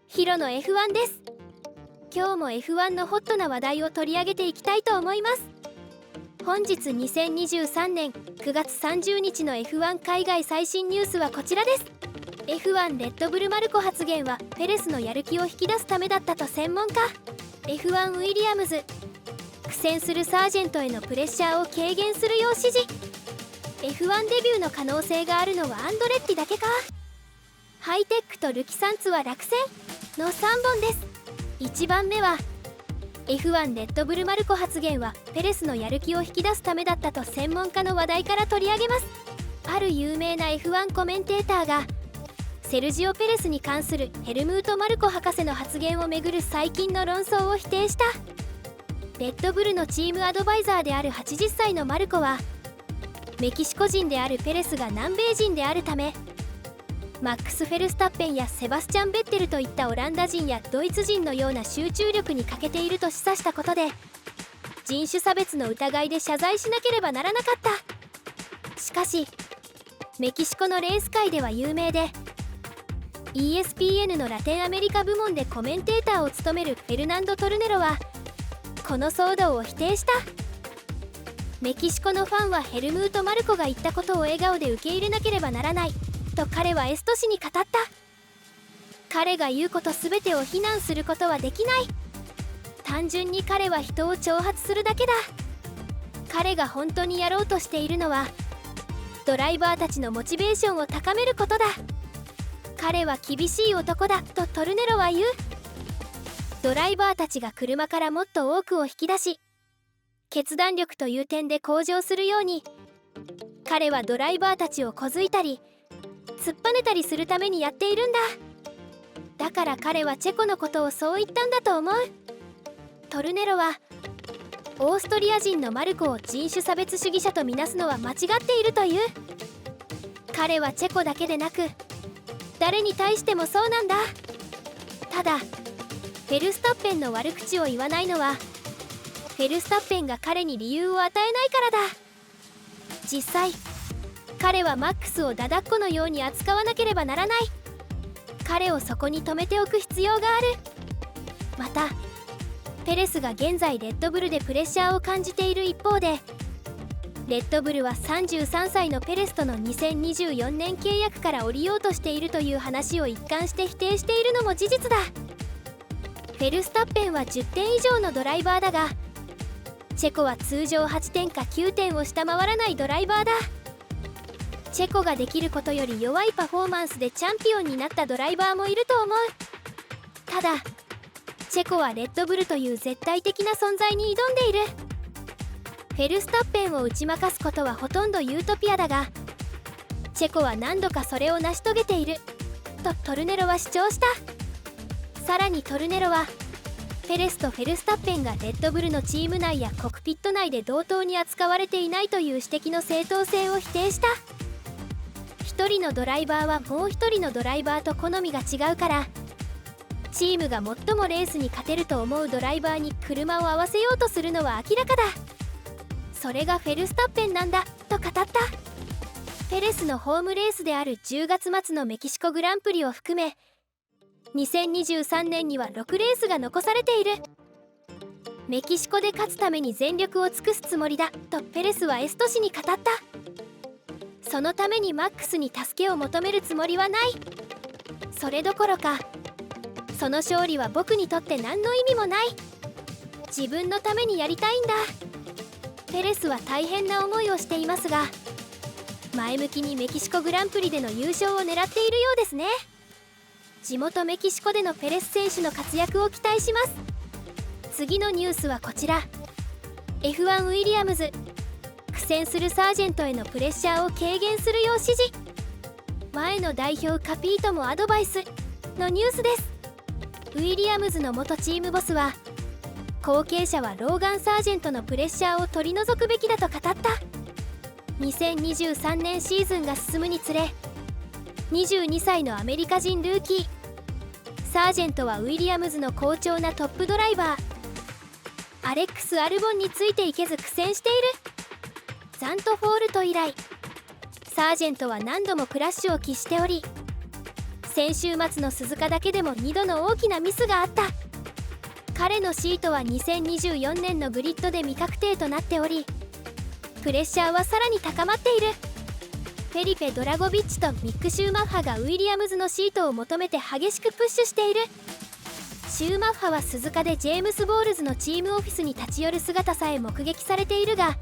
ヒロの F1 です。今日も F1 のホットな話題を取り上げていきたいと思います。本日2023年9月30日の F1 海外最新ニュースはこちらです。 F1 レッドブルマルコ発言はペレスのやる気を引き出すためだったと専門家。 F1 ウィリアムズ、苦戦するサージェントへのプレッシャーを軽減するよう指示。 F1 デビューの可能性があるのはアンドレッティだけか。ハイテックとルキサンツは落選の3本です。1番目は F1 レッドブルマルコ発言はペレスのやる気を引き出すためだったと専門家の話題から取り上げます。ある有名な F1 コメンテーターがセルジオ・ペレスに関するヘルムート・マルコ博士の発言をめぐる最近の論争を否定した。レッドブルのチームアドバイザーである80歳のマルコは、メキシコ人であるペレスが南米人であるため、マックス・フェルスタッペンやセバスチャン・ベッテルといったオランダ人やドイツ人のような集中力に欠けていると示唆したことで、人種差別の疑いで謝罪しなければならなかった。しかしメキシコのレース界では有名で、 ESPN のラテンアメリカ部門でコメンテーターを務めるフェルナンド・トルネロはこの騒動を否定した。メキシコのファンはヘルムート・マルコが言ったことを笑顔で受け入れなければならないと彼はエスト氏に語った。彼が言うこと全てを非難することはできない。単純に彼は人を挑発するだけだ。彼が本当にやろうとしているのはドライバーたちのモチベーションを高めることだ。彼は厳しい男だとトルネロは言う。ドライバーたちが車からもっと多くを引き出し、決断力という点で向上するように、彼はドライバーたちを小づいたり突っぱねたりするためにやっているんだ。だから彼はチェコのことをそう言ったんだと思う。トルネロはオーストリア人のマルコを人種差別主義者とみなすのは間違っているという。彼はチェコだけでなく誰に対してもそうなんだ。ただフェルスタッペンの悪口を言わないのはフェルスタッペンが彼に理由を与えないからだ。実際彼はマックスをダダっ子のように扱わなければならない。彼をそこに留めておく必要がある。またペレスが現在レッドブルでプレッシャーを感じている一方で、レッドブルは33歳のペレスとの2024年契約から降りようとしているという話を一貫して否定しているのも事実だ。フェルスタッペンは10点以上のドライバーだが、チェコは通常8点か9点を下回らないドライバーだ。チェコができることより弱いパフォーマンスでチャンピオンになったドライバーもいると思う。ただチェコはレッドブルという絶対的な存在に挑んでいる。フェルスタッペンを打ち負かすことはほとんどユートピアだが、チェコは何度かそれを成し遂げているとトルネロは主張した。さらにトルネロはペレスとフェルスタッペンがレッドブルのチーム内やコクピット内で同等に扱われていないという指摘の正当性を否定した。一人のドライバーはもう一人のドライバーと好みが違うから、チームが最もレースに勝てると思うドライバーに車を合わせようとするのは明らかだ。それがフェルスタッペンなんだと語った。ペレスのホームレースである10月末のメキシコグランプリを含め2023年には6レースが残されている。メキシコで勝つために全力を尽くすつもりだとペレスはエスト氏に語った。そのためにマックスに助けを求めるつもりはない。それどころかその勝利は僕にとって何の意味もない。自分のためにやりたいんだ。ペレスは大変な思いをしていますが、前向きにメキシコグランプリでの優勝を狙っているようですね。地元メキシコでのペレス選手の活躍を期待します。次のニュースはこちら。 F1 ウィリアムズ、苦戦するサージェントへのプレッシャーを軽減するよう指示。前の代表カピートもアドバイスのニュースです。ウィリアムズの元チームボスは、後継者はローガン・サージェントのプレッシャーを取り除くべきだと語った。2023年シーズンが進むにつれ、22歳のアメリカ人ルーキーサージェントはウィリアムズの好調なトップドライバーアレックス・アルボンについていけず苦戦している。ザントフォールト以来サージェントは何度もクラッシュを喫しており、先週末の鈴鹿だけでも2度の大きなミスがあった。彼のシートは2024年のグリッドで未確定となっており、プレッシャーはさらに高まっている。フェリペ・ドラゴビッチとミック・シューマッハがウィリアムズのシートを求めて激しくプッシュしている。シューマッハは鈴鹿でジェームス・ボールズのチームオフィスに立ち寄る姿さえ目撃されているが、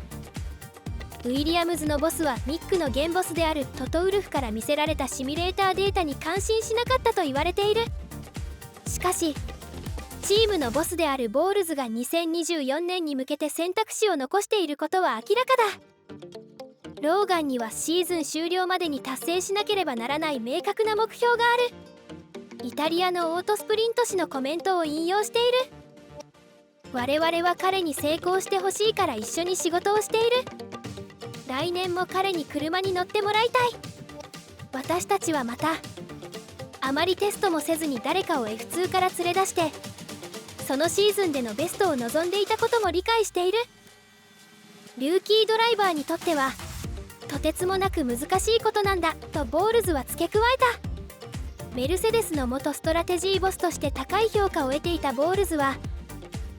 ウィリアムズのボスはミックの現ボスであるトトウルフから見せられたシミュレーターデータに感心しなかったと言われている。しかしチームのボスであるボールズが2024年に向けて選択肢を残していることは明らかだ。ローガンにはシーズン終了までに達成しなければならない明確な目標がある。イタリアのオートスプリント誌のコメントを引用している。我々は彼に成功してほしいから一緒に仕事をしている。来年も彼に車に乗ってもらいたい。私たちはまたあまりテストもせずに誰かを F2 から連れ出してそのシーズンでのベストを望んでいたことも理解している。ルーキードライバーにとってはとてつもなく難しいことなんだとボールズは付け加えた。メルセデスの元ストラテジーボスとして高い評価を得ていたボールズは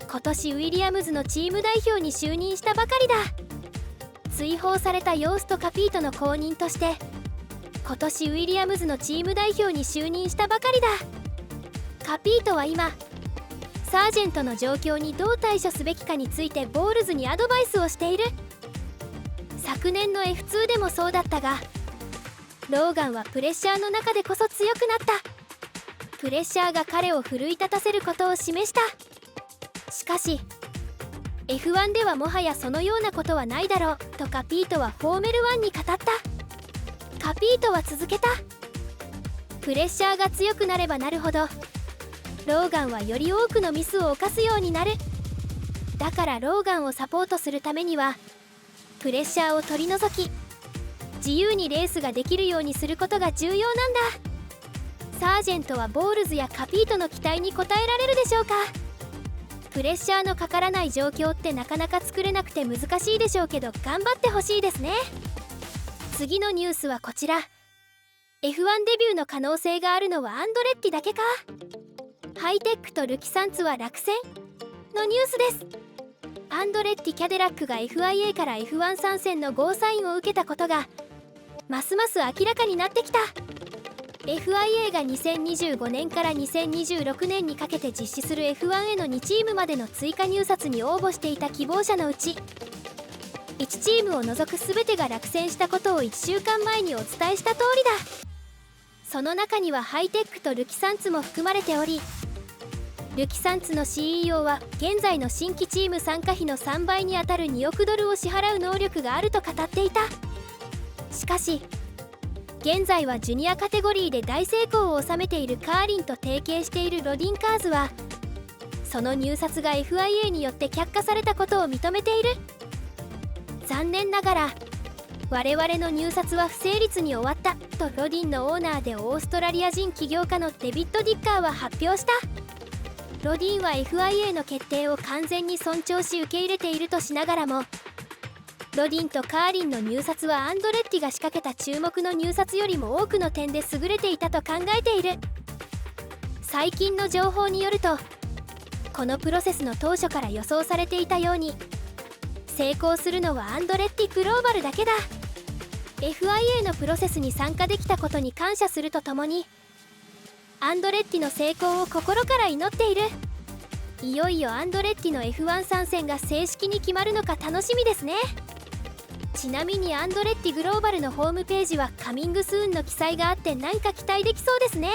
今年ウィリアムズのチーム代表に就任したばかりだ。追放されたヨースト・カピートの後任として今年ウィリアムズのチーム代表に就任したばかりだ。カピートは今サージェントの状況にどう対処すべきかについてボールズにアドバイスをしている。昨年の F2 でもそうだったが、ローガンはプレッシャーの中でこそ強くなった。プレッシャーが彼を奮い立たせることを示した。しかし F1 ではもはやそのようなことはないだろうとカピートはフォーメル1に語った。カピートは続けた。プレッシャーが強くなればなるほどローガンはより多くのミスを犯すようになる。だからローガンをサポートするためにはプレッシャーを取り除き自由にレースができるようにすることが重要なんだ。サージェントはボールズやカピートの期待に応えられるでしょうか。プレッシャーのかからない状況ってなかなか作れなくて難しいでしょうけど頑張ってほしいですね。次のニュースはこちら。 F1 デビューの可能性があるのはアンドレッティだけか。ハイテックとルキサンツは落選のニュースです。アンドレッティ・キャデラックが FIA から F1 参戦のゴーサインを受けたことがますます明らかになってきた。 FIA が2025年から2026年にかけて実施する F1 への2チームまでの追加入札に応募していた希望者のうち1チームを除く全てが落選したことを1週間前にお伝えした通りだ。その中にはハイテックとルキサンツも含まれており、ルキサンツの CEO は現在の新規チーム参加費の3倍にあたる2億ドルを支払う能力があると語っていた。しかし現在はジュニアカテゴリーで大成功を収めているカーリンと提携しているロディンカーズはその入札が FIA によって却下されたことを認めている。残念ながら我々の入札は不成立に終わったとロディンのオーナーでオーストラリア人起業家のデビッド・ディッカーは発表した。ロディンは FIA の決定を完全に尊重し受け入れているとしながらも、ロディンとカーリンの入札はアンドレッティが仕掛けた注目の入札よりも多くの点で優れていたと考えている。最近の情報によるとこのプロセスの当初から予想されていたように成功するのはアンドレッティグローバルだけだ。 FIA のプロセスに参加できたことに感謝するとともにアンドレッティの成功を心から祈っている。いよいよアンドレッティの F1 参戦が正式に決まるのか楽しみですね。ちなみにアンドレッティグローバルのホームページはカミングスーンの記載があって何か期待できそうですね。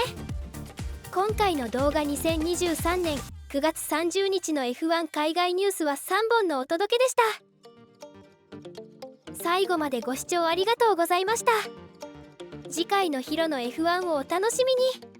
今回の動画2023年9月30日の F1 海外ニュースは3本のお届けでした。最後までご視聴ありがとうございました。次回のヒロの F1 をお楽しみに。